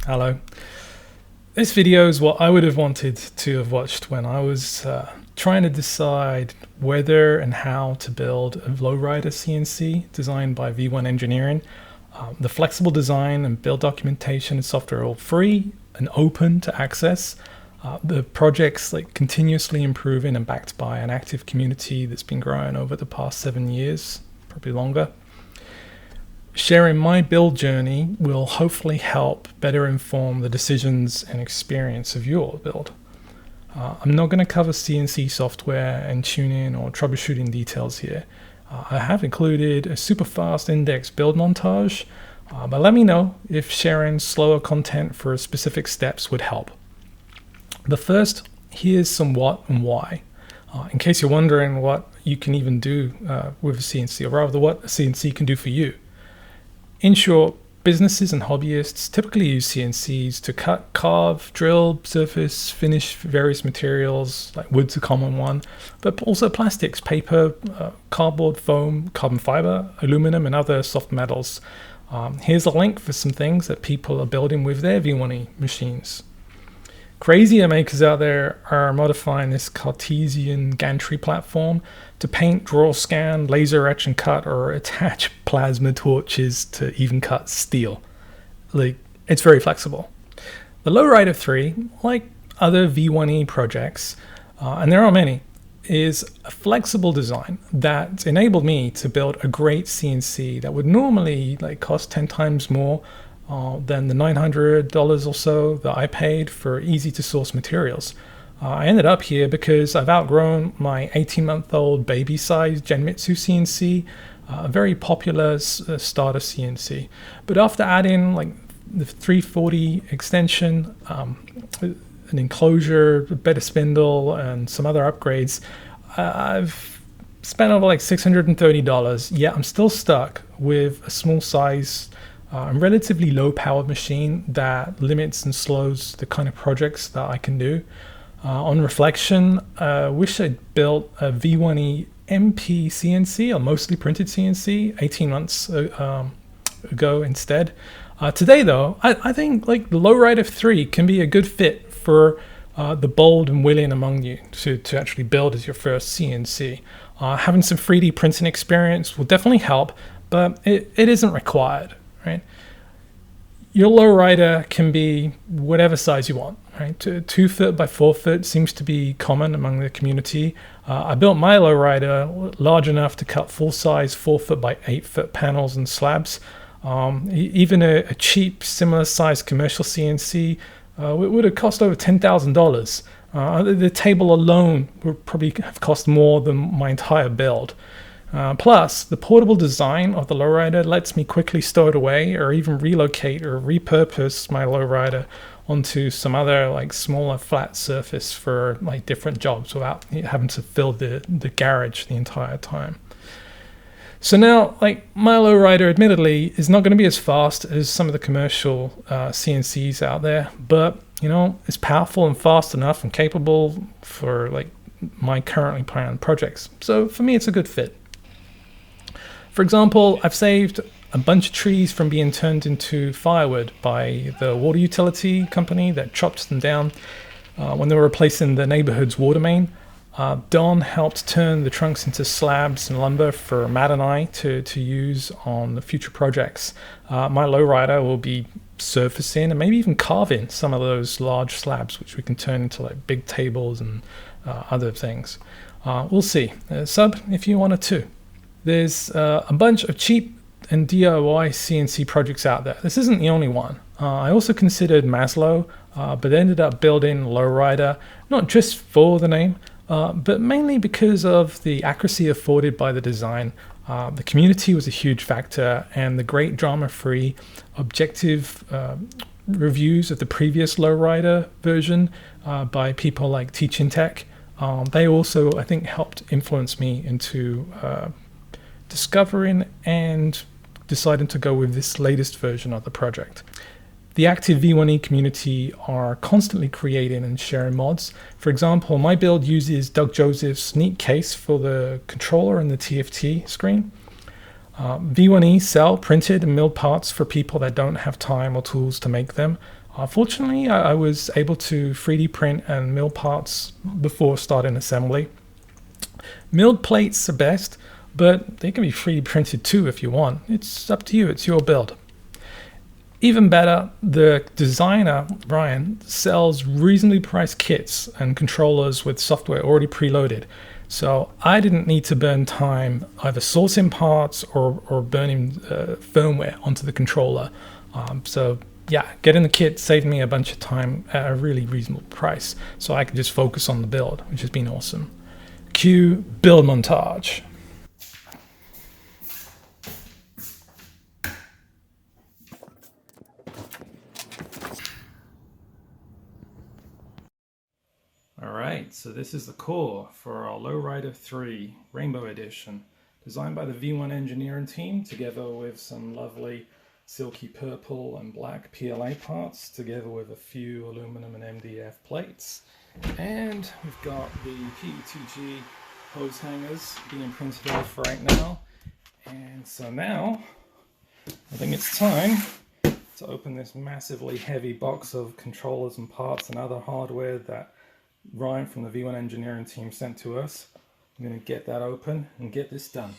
Hello. This video is what I would have wanted to have watched when I was trying to decide whether and how to build a lowrider CNC designed by V1 Engineering. The flexible design and build documentation and software are all free and open to access. The project's continuously improving and backed by an active community that's been growing over the past 7 years, probably longer. Sharing my build journey will hopefully help better inform the decisions and experience of your build. I'm not going to cover CNC software and tuning or troubleshooting details here. I have included a super fast index build montage, but let me know if sharing slower content for specific steps would help. But first, here's some what and why, in case you're wondering what you can even do with a CNC, or rather what a CNC can do for you. In short, businesses and hobbyists typically use CNCs to cut, carve, drill, surface, finish various materials, like wood's a common one, but also plastics, paper, cardboard, foam, carbon fiber, aluminum, and other soft metals. Here's a link for some things that people are building with their V1E machines. Crazier makers out there are modifying this Cartesian gantry platform to paint, draw, scan, laser etch and cut, or attach plasma torches to even cut steel. It's very flexible. The LowRider3, like other V1E projects, and there are many, is a flexible design that enabled me to build a great CNC that would normally cost 10 times more than the $900 or so that I paid for easy to source materials. I ended up here because I've outgrown my 18-month-old baby-sized Genmitsu CNC, a very popular starter CNC. But after adding the 340 extension, an enclosure, a better spindle, and some other upgrades, I've spent over $630. Yet I'm still stuck with a small size relatively low powered machine that limits and slows the kind of projects that I can do. On reflection, I wish I'd built a V1E MP CNC, or mostly printed CNC, 18 months ago instead. Today though, I think the LowRider3 can be a good fit for the bold and willing among you to actually build as your first CNC. Having some 3D printing experience will definitely help, but it isn't required. Right? Your lowrider can be whatever size you want. Right? 2 foot by 4 foot seems to be common among the community. I built my lowrider large enough to cut full-size 4 foot by 8 foot panels and slabs. Even a cheap, similar-sized commercial CNC would have cost over $10,000. The table alone would probably have cost more than my entire build. Plus, the portable design of the lowrider lets me quickly stow it away or even relocate or repurpose my lowrider onto some other smaller flat surface for different jobs without having to fill the garage the entire time. So now, my lowrider admittedly is not going to be as fast as some of the commercial CNCs out there, but it's powerful and fast enough and capable for my currently planned projects. So for me, it's a good fit. For example, I've saved a bunch of trees from being turned into firewood by the water utility company that chopped them down when they were replacing the neighborhood's water main. Don helped turn the trunks into slabs and lumber for Matt and I to use on the future projects. My lowrider will be surfacing and maybe even carving some of those large slabs, which we can turn into big tables and other things. We'll see. Sub if you wanted to. There's a bunch of cheap and DIY CNC projects out there. This isn't the only one. I also considered Maslow, but ended up building lowrider, not just for the name, but mainly because of the accuracy afforded by the design. The community was a huge factor, and the great drama-free, objective reviews of the previous lowrider version by people like Teaching Tech, they also, I think, helped influence me into discovering and deciding to go with this latest version of the project. The active V1E community are constantly creating and sharing mods. For example, my build uses Doug Joseph's neat case for the controller and the TFT screen. V1E sell printed and milled parts for people that don't have time or tools to make them. Fortunately, I was able to 3D print and mill parts before starting assembly. Milled plates are best, but they can be 3D printed too if you want. It's up to you, it's your build. Even better, the designer, Ryan, sells reasonably priced kits and controllers with software already preloaded. So I didn't need to burn time either sourcing parts or burning firmware onto the controller. So yeah, getting the kit saved me a bunch of time at a really reasonable price. So I could just focus on the build, which has been awesome. Cue build montage. Alright, so this is the core for our LowRider3 Rainbow Edition, designed by the V1 engineering team together with some lovely silky purple and black PLA parts, together with a few aluminum and MDF plates. And we've got the PE2G hose hangers being printed off right now. And so now, I think it's time to open this massively heavy box of controllers and parts and other hardware that Ryan from the V1 engineering team sent to us. I'm going to get that open and get this done.